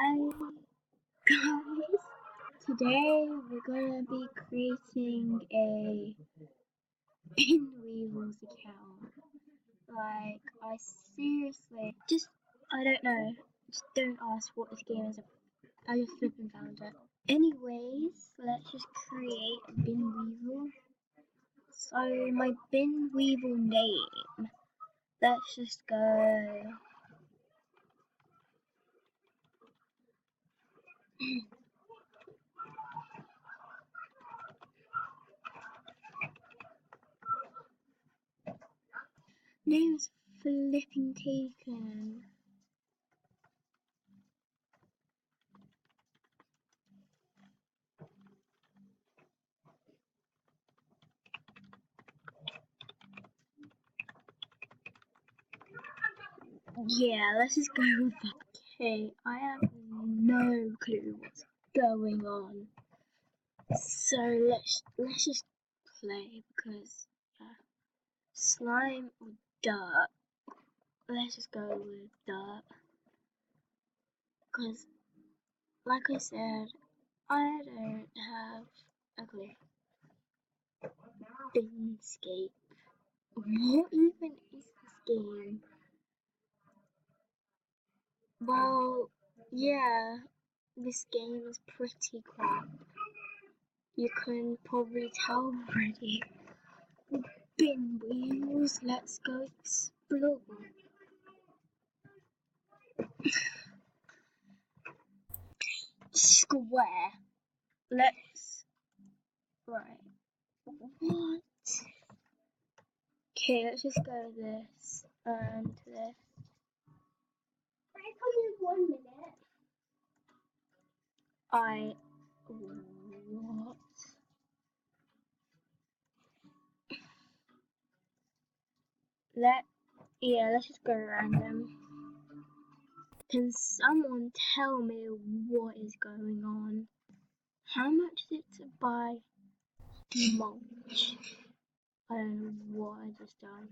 Hi guys! Today we're gonna be creating a Weevils account. I seriously I don't know. Just don't ask what this game is. I just flipping found it. Anyways, let's just create a Weevil. So my Weevil name. Let's just go. Name's flipping taken. Yeah, let's just go with that. Okay, I have no clue what's going on. So let's just play because slime or dirt. Let's just go with dirt because, like I said, I don't have a clue. Binscape. What even is this game? Well, yeah, this game is pretty crap. You can probably tell already. Weevils, let's go explore. Square. Right. What? Okay, let's just go this and this. Can I come in 1 minute? What? Let's just go random. Can someone tell me what is going on? How much is it to buy mulch? I don't know what I just done.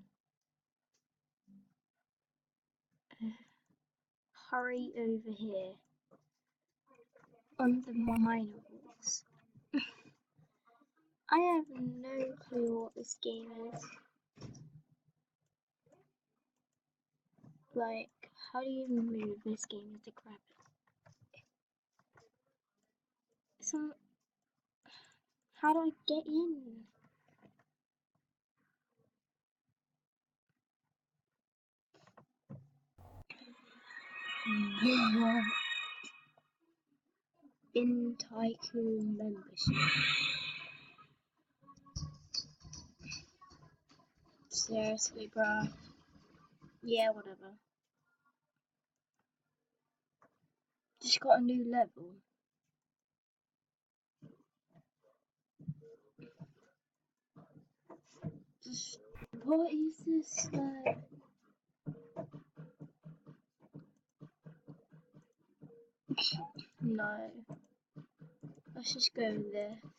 Hurry over here. On the minerals. I have no clue what this game is. Like, how do you move this game to grab it? So, how do I get in? What? In Tycoon membership. Seriously, bruh. Yeah, whatever. Just got a new level. What is this? No. Let's just go with this.